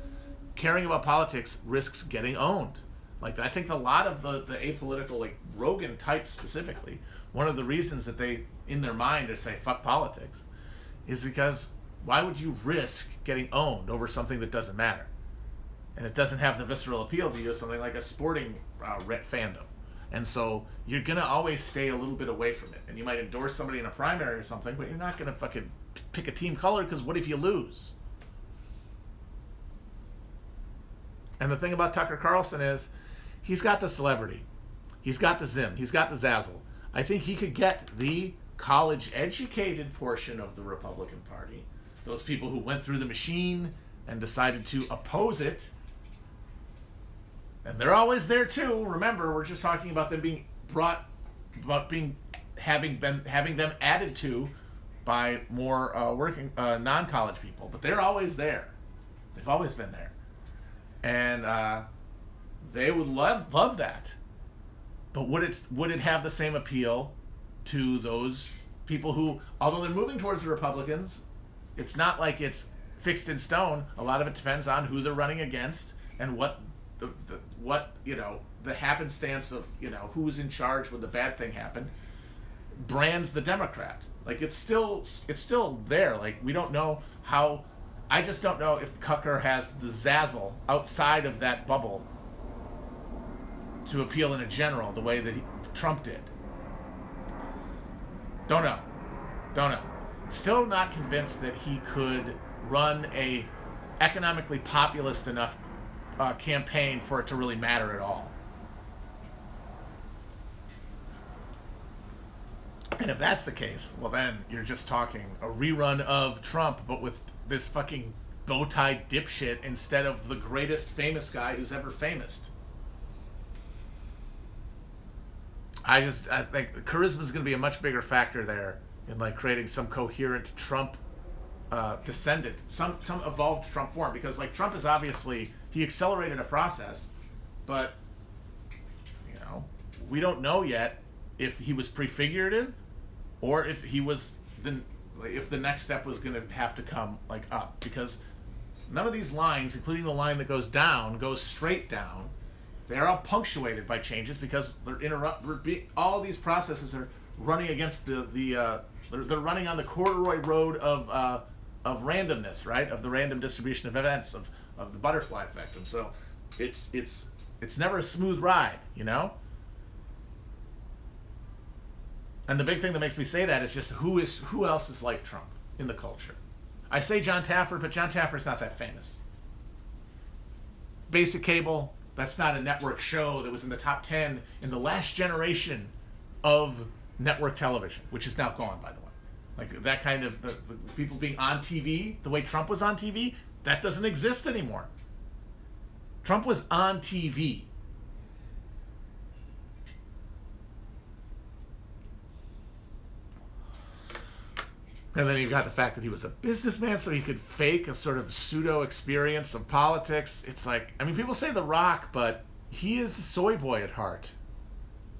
caring about politics, risks getting owned. Like, I think a lot of the apolitical, like Rogan type specifically, one of the reasons that they, in their mind, say fuck politics, is because why would you risk getting owned over something that doesn't matter? And it doesn't have the visceral appeal to you as something like a sporting fandom. And so you're going to always stay a little bit away from it. And you might endorse somebody in a primary or something, but you're not going to fucking pick a team color because what if you lose? And the thing about Tucker Carlson is he's got the celebrity. He's got the zim. He's got the zazzle. I think he could get the college-educated portion of the Republican Party, those people who went through the machine and decided to oppose it. And they're always there too. Remember, we're just talking about them being having them added to by more working non-college people. But they're always there. They've always been there, and they would love that. But would it have the same appeal to those people who, although they're moving towards the Republicans, it's not like it's fixed in stone. A lot of it depends on who they're running against and what the happenstance of who's in charge when the bad thing happened brands the Democrat. Like it's still there. Like we don't know how. I just don't know if Tucker has the zazzle outside of that bubble to appeal in a general the way that Trump did. Don't know. Still not convinced that he could run a economically populist enough campaign for it to really matter at all. And if that's the case, well then you're just talking a rerun of Trump, but with this fucking bow tie dipshit instead of the greatest famous guy who's ever famous. I think charisma is going to be a much bigger factor there in like creating some coherent Trump descendant, some evolved Trump form, because like Trump is obviously, he accelerated a process, but we don't know yet if he was prefigurative or if he was if the next step was going to have to come like up, because none of these lines, including the line that goes down, goes straight down. They're all punctuated by changes because they're all these processes are running against they're running on the corduroy road of randomness, right? Of the random distribution of events, of the butterfly effect. And so it's never a smooth ride, And the big thing that makes me say that is just who else is like Trump in the culture. I say John Taffer, but John Taffer's not that famous. Basic cable, that's not a network show that was in the top 10 in the last generation of network television, which is now gone, by the way. Like that kind of, the people being on TV, the way Trump was on TV, that doesn't exist anymore. Trump was on TV. And then you've got the fact that he was a businessman, so he could fake a sort of pseudo experience of politics. It's like, people say The Rock, but he is a soy boy at heart.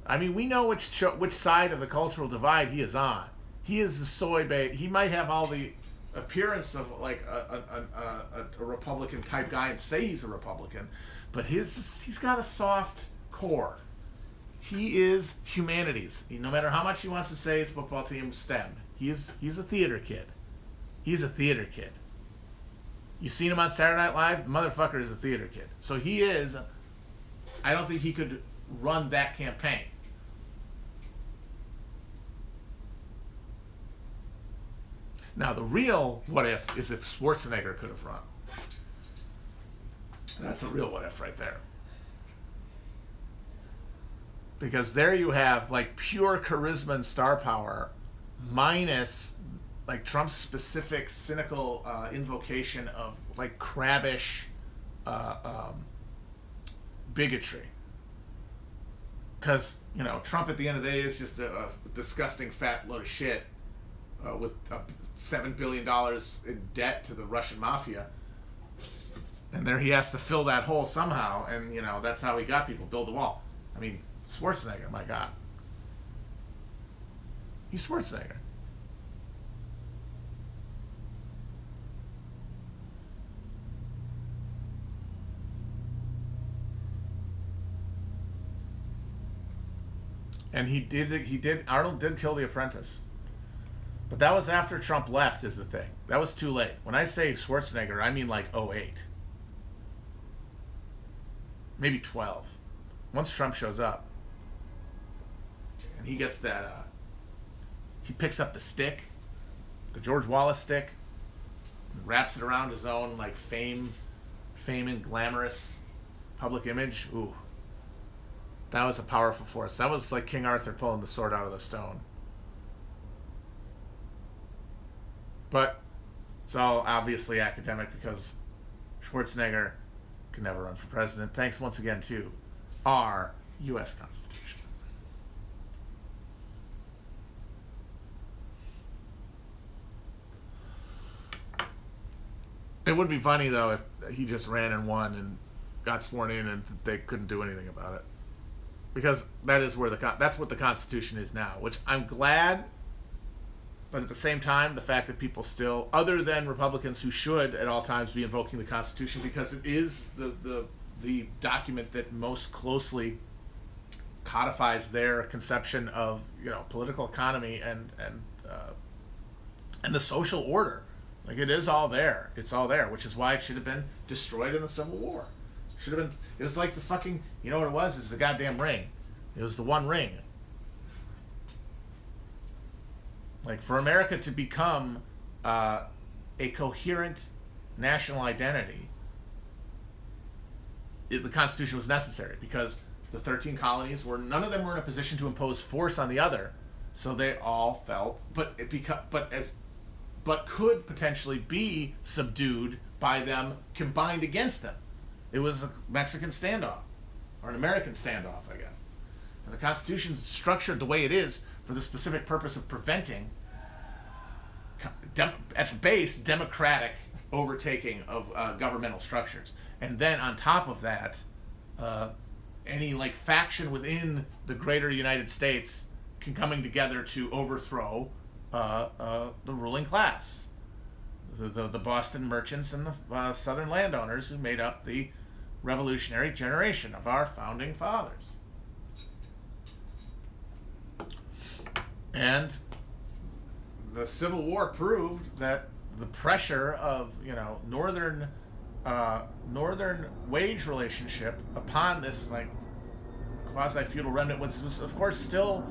We know which side of the cultural divide he is on. He is a soy bait. He might have all the appearance of like a Republican type guy and say he's a Republican, but he's got a soft core. He is humanities. No matter how much he wants to say his football team STEM, he's a theater kid. He's a theater kid. You seen him on Saturday Night Live? The motherfucker is a theater kid. So he is. I don't think he could run that campaign. Now, the real what if is if Schwarzenegger could have run. That's a real what if right there. Because there you have like pure charisma and star power minus like Trump's specific cynical invocation of like crabbish bigotry. Because, you know, Trump at the end of the day is just a disgusting fat load of shit with $7 billion in debt to the Russian mafia. And there he has to fill that hole somehow. And, you know, that's how he got people, build the wall. I mean, Schwarzenegger, my God. He's Schwarzenegger. And Arnold did kill the apprentice. But that was after Trump left, is the thing. That was too late. When I say Schwarzenegger, I mean like '08. Maybe 12. Once Trump shows up, and he gets that, he picks up the stick, the George Wallace stick, and wraps it around his own like fame and glamorous public image. Ooh. That was a powerful force. That was like King Arthur pulling the sword out of the stone. But it's all obviously academic because Schwarzenegger can never run for president. Thanks once again to our U.S. Constitution. It would be funny, though, if he just ran and won and got sworn in and they couldn't do anything about it. Because that is where that's what the Constitution is now, which I'm glad. But at the same time, the fact that people still, other than Republicans who should at all times be invoking the Constitution, because it is the document that most closely codifies their conception of, you know, political economy and the social order. Like, it is all there. It's all there, which is why it should have been destroyed in the Civil War. Should have been. It was like the fucking. You know what it was? It's the goddamn ring. It was the one ring. Like, for America to become a coherent national identity, the Constitution was necessary because the 13 colonies none of them were in a position to impose force on the other, so they all felt, but could potentially be subdued by them combined against them. It was a Mexican standoff, or an American standoff, I guess. And the Constitution's structured the way it is for the specific purpose of preventing, at the base, democratic overtaking of governmental structures. And then on top of that, any like faction within the greater United States coming together to overthrow the ruling class. The Boston merchants and the Southern landowners who made up the revolutionary generation of our founding fathers. And the Civil War proved that the pressure of, you know, northern wage relationship upon this like quasi-feudal remnant was of course still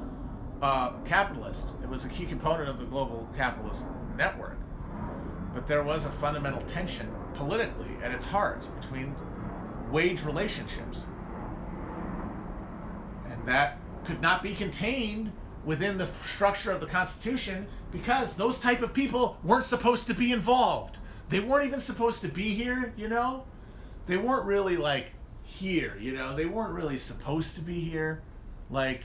capitalist. It was a key component of the global capitalist network. But there was a fundamental tension politically at its heart between wage relationships. And that could not be contained within the structure of the Constitution because those type of people weren't supposed to be involved. They weren't even supposed to be here, you know? They weren't really like here, you know? They weren't really supposed to be here. Like,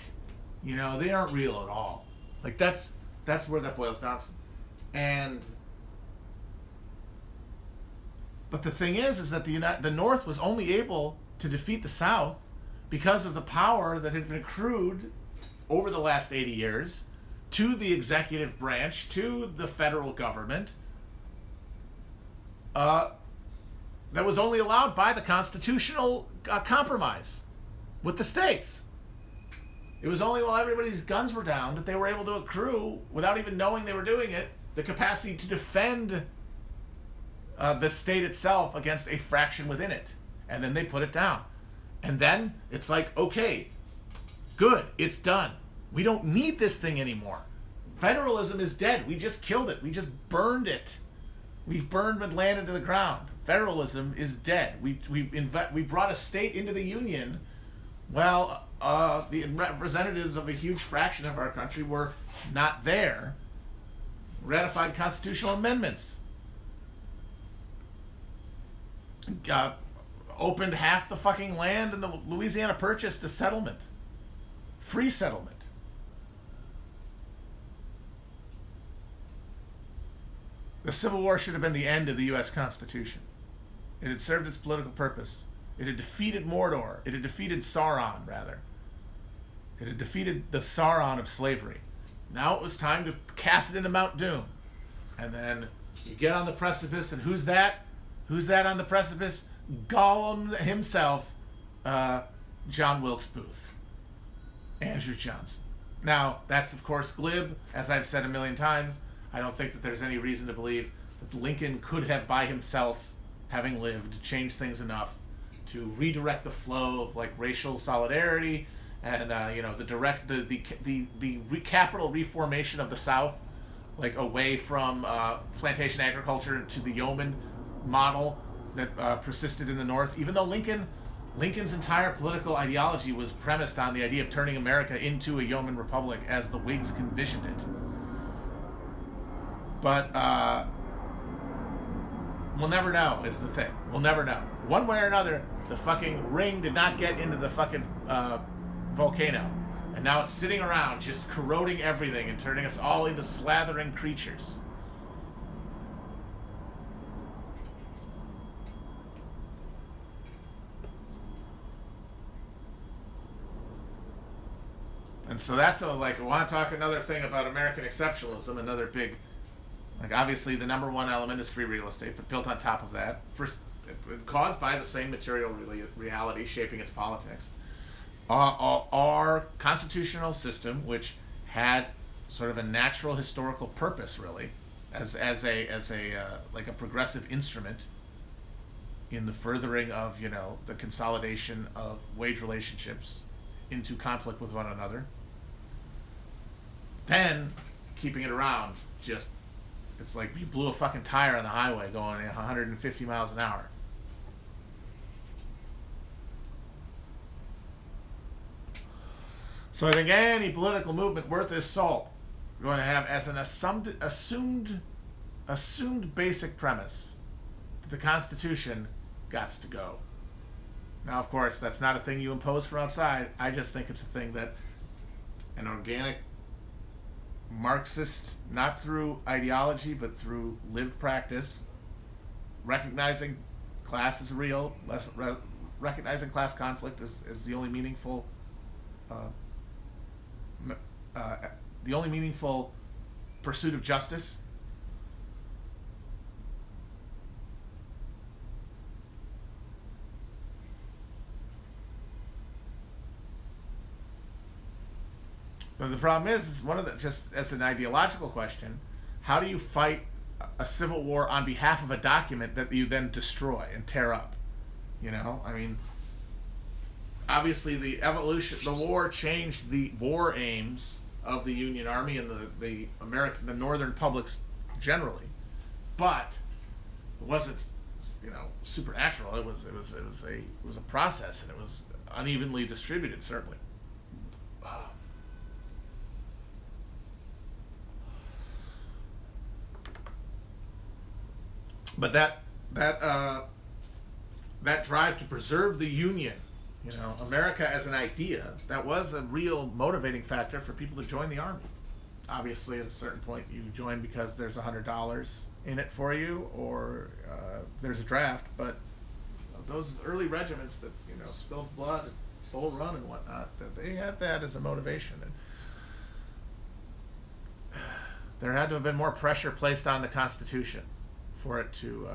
you know, they aren't real at all. Like, that's where that boils down to. But the thing is that the North was only able to defeat the South because of the power that had been accrued over the last 80 years to the executive branch, to the federal government, that was only allowed by the constitutional compromise with the states. It was only while everybody's guns were down that they were able to accrue, without even knowing they were doing it, the capacity to defend the state itself against a fraction within it. And then they put it down. And then it's like, okay, good, it's done. We don't need this thing anymore. Federalism is dead. We just killed it. We just burned it. We've burned and landed to the ground. Federalism is dead. We brought a state into the Union Well, the representatives of a huge fraction of our country were not there, ratified constitutional amendments, opened half the fucking land in the Louisiana Purchase to settlement, free settlement. The Civil War should have been the end of the U.S. Constitution. It had served its political purpose. It had defeated Mordor. It had defeated Sauron, rather. It had defeated the Sauron of slavery. Now it was time to cast it into Mount Doom. And then you get on the precipice, and who's that? Who's that on the precipice? Gollum himself, John Wilkes Booth. Andrew Johnson. Now, that's of course glib, as I've said a million times. I don't think that there's any reason to believe that Lincoln could have by himself, having lived, changed things enough to redirect the flow of like racial solidarity and the capital reformation of the South, like away from plantation agriculture to the yeoman model that persisted in the North. Even though Lincoln's entire political ideology was premised on the idea of turning America into a yeoman republic as the Whigs envisioned it. But we'll never know is the thing. We'll never know. One way or another, the fucking ring did not get into the fucking volcano. And now it's sitting around just corroding everything and turning us all into slathering creatures. And so that's I want to talk another thing about American exceptionalism, another big, obviously the number one element is free real estate, but built on top of that, first caused by the same material reality shaping its politics. Our constitutional system, which had sort of a natural historical purpose, really, as a progressive instrument in the furthering of the consolidation of wage relationships into conflict with one another. Then keeping it around, it's like you blew a fucking tire on the highway going 150 miles an hour. So I think any political movement worth its salt is going to have as an assumed basic premise that the Constitution gots to go. Now, of course, that's not a thing you impose from outside. I just think it's a thing that an organic Marxist, not through ideology, but through lived practice, recognizing class is real, recognizing class conflict is the only meaningful pursuit of justice. But the problem is just as an ideological question, how do you fight a civil war on behalf of a document that you then destroy and tear up? Obviously the war changed the war aims of the Union Army and the Northern publics generally, but it wasn't supernatural. It was a process, and it was unevenly distributed, certainly. But that drive to preserve the Union, America as an idea, that was a real motivating factor for people to join the Army. Obviously, at a certain point, you join because there's $100 in it for you, or there's a draft. But those early regiments that spilled blood at Bull Run and whatnot, that they had that as a motivation. And there had to have been more pressure placed on the Constitution for it to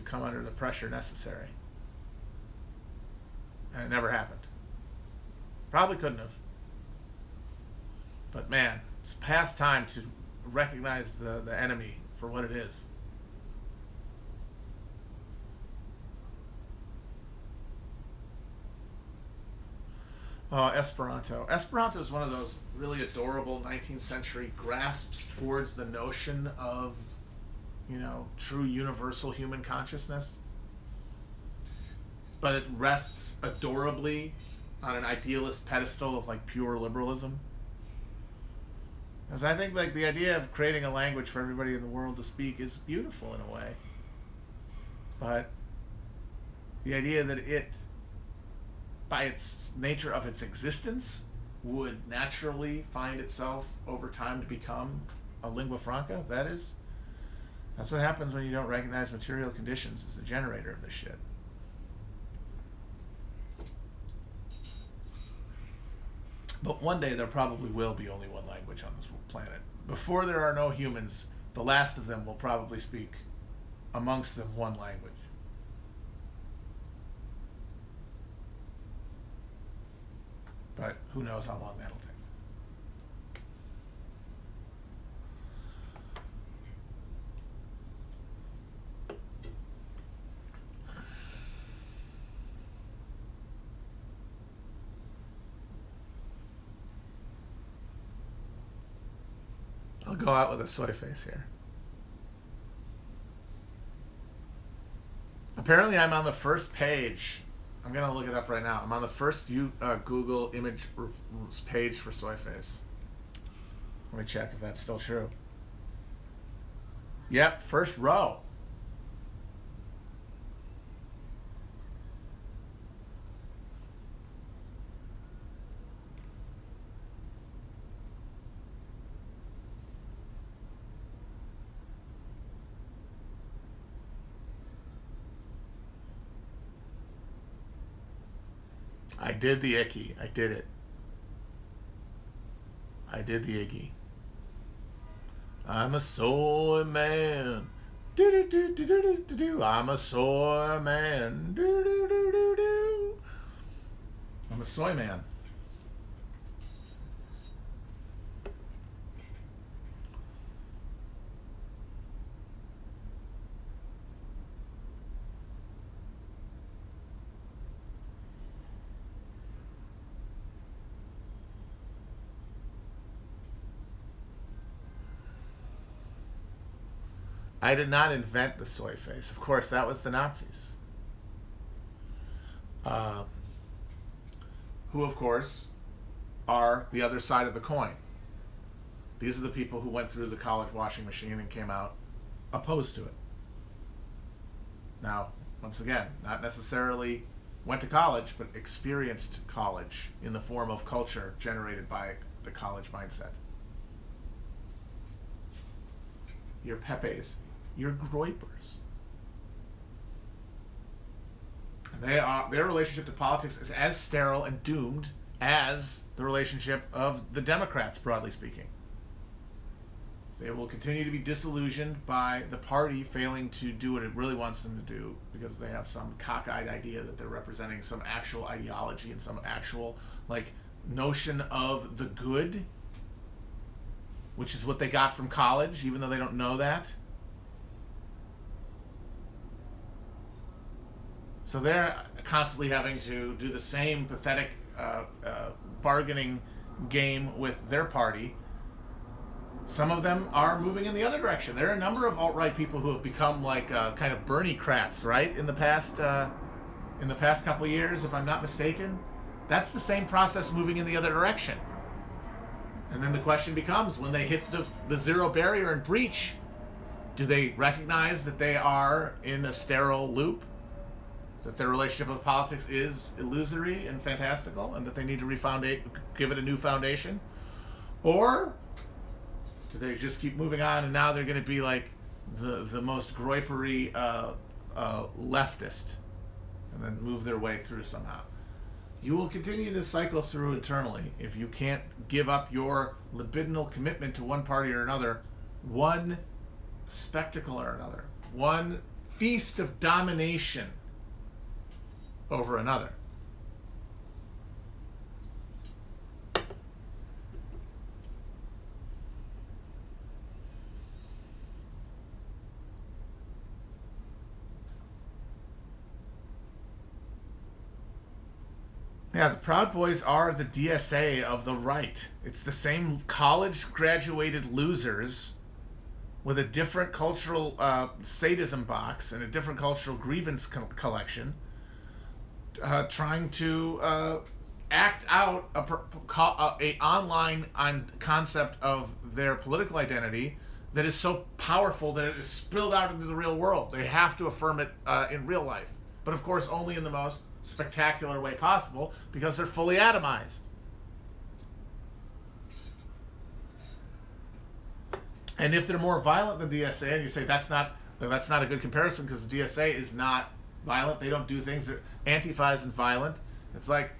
come under the pressure necessary. And it never happened. Probably couldn't have. But man, it's past time to recognize the enemy for what it is. Esperanto. Esperanto is one of those really adorable 19th century grasps towards the notion of true universal human consciousness. but it rests adorably on an idealist pedestal of like pure liberalism. Because I think like the idea of creating a language for everybody in the world to speak is beautiful in a way. But the idea that it, by its nature of its existence, would naturally find itself over time to become a lingua franca, that's what happens when you don't recognize material conditions as the generator of this shit. But one day there probably will be only one language on this planet. Before there are no humans, the last of them will probably speak amongst them one language. But who knows how long that'll take. I'll go out with a soy face here. Apparently I'm on the first page. I'm going to look it up right now. I'm on the first Google image page for soy face. Let me check if that's still true. Yep, first row. I did the icky. I did it. I did the icky. I'm a soy man. Do do do do do do do. I'm a soy man. Do do do do do. I'm a soy man. I did not invent the soy face. Of course, that was the Nazis. Who, of course, are the other side of the coin. These are the people who went through the college washing machine and came out opposed to it. Now, once again, not necessarily went to college, but experienced college in the form of culture generated by the college mindset. Your Pepes, your Groypers. And their relationship to politics is as sterile and doomed as the relationship of the Democrats, broadly speaking. They will continue to be disillusioned by the party failing to do what it really wants them to do because they have some cockeyed idea that they're representing some actual ideology and some actual like notion of the good, which is what they got from college, even though they don't know that. So they're constantly having to do the same pathetic bargaining game with their party. Some of them are moving in the other direction. There are a number of alt-right people who have become like kind of Bernie-crats, right? In the past couple of years, if I'm not mistaken. That's the same process moving in the other direction. And then the question becomes, when they hit the zero barrier and breach, do they recognize that they are in a sterile loop? That their relationship with politics is illusory and fantastical, and that they need to give it a new foundation? Or do they just keep moving on, and now they're going to be like the most groipery leftist, and then move their way through somehow? You will continue to cycle through internally if you can't give up your libidinal commitment to one party or another, one spectacle or another, one feast of domination over another. Yeah, the Proud Boys are the DSA of the right. It's the same college-graduated losers with a different cultural sadism box and a different cultural grievance collection trying to act out a online concept of their political identity that is so powerful that it is spilled out into the real world. They have to affirm it in real life, but of course only in the most spectacular way possible because they're fully atomized. And if they're more violent than DSA, and you say that's not a good comparison because the DSA is not violent, they don't do things. Antifa isn't violent. It's like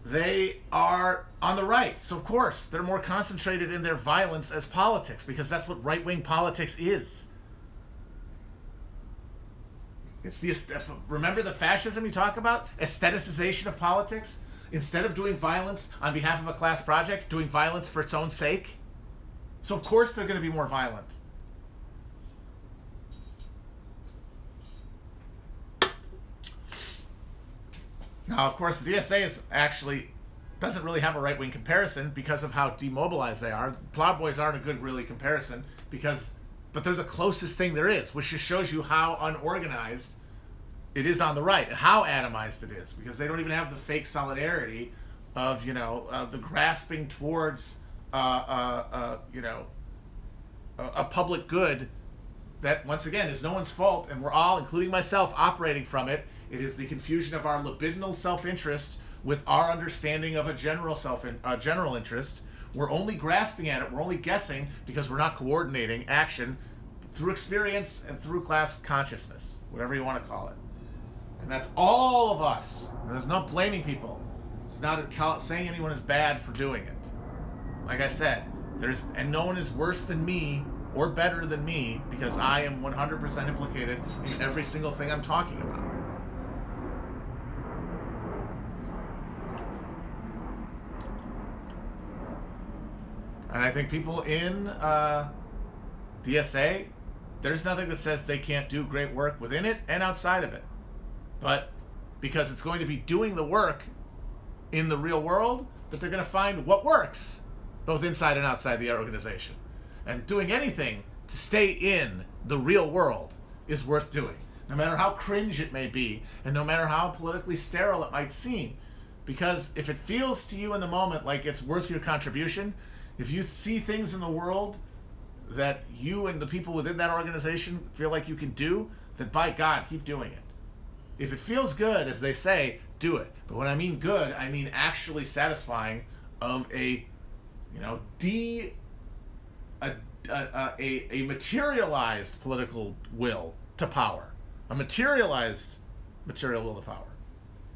they are on the right, so of course they're more concentrated in their violence as politics because that's what right-wing politics is. It's the remember the fascism you talk about, aestheticization of politics. Instead of doing violence on behalf of a class project, doing violence for its own sake. So of course they're going to be more violent. Now, of course, the DSA doesn't really have a right-wing comparison because of how demobilized they are. Proud Boys aren't a good really comparison but they're the closest thing there is, which just shows you how unorganized it is on the right and how atomized it is because they don't even have the fake solidarity of the grasping towards a public good that, once again, is no one's fault, and we're all, including myself, operating from it. It is the confusion of our libidinal self-interest with our understanding of a general interest. We're only grasping at it. We're only guessing because we're not coordinating action through experience and through class consciousness, whatever you want to call it. And that's all of us. And there's no blaming people. It's not saying anyone is bad for doing it. Like I said, and no one is worse than me or better than me because I am 100% implicated in every single thing I'm talking about. And I think people in DSA, there's nothing that says they can't do great work within it and outside of it. But because it's going to be doing the work in the real world, that they're going to find what works, both inside and outside the organization. And doing anything to stay in the real world is worth doing, no matter how cringe it may be, and no matter how politically sterile it might seem. Because if it feels to you in the moment like it's worth your contribution, if you see things in the world that you and the people within that organization feel like you can do, then by God, keep doing it. If it feels good, as they say, do it. But when I mean good, I mean actually satisfying of a materialized political will to power. A materialized material will to power.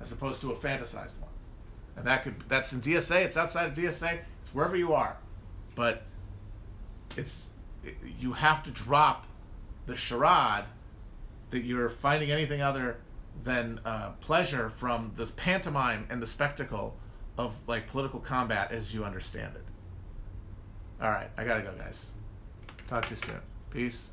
As opposed to a fantasized one. And that's in DSA, it's outside of DSA, it's wherever you are. But you have to drop the charade that you're finding anything other than pleasure from this pantomime and the spectacle of like political combat as you understand it. All right, I gotta go, guys. Talk to you soon. Peace.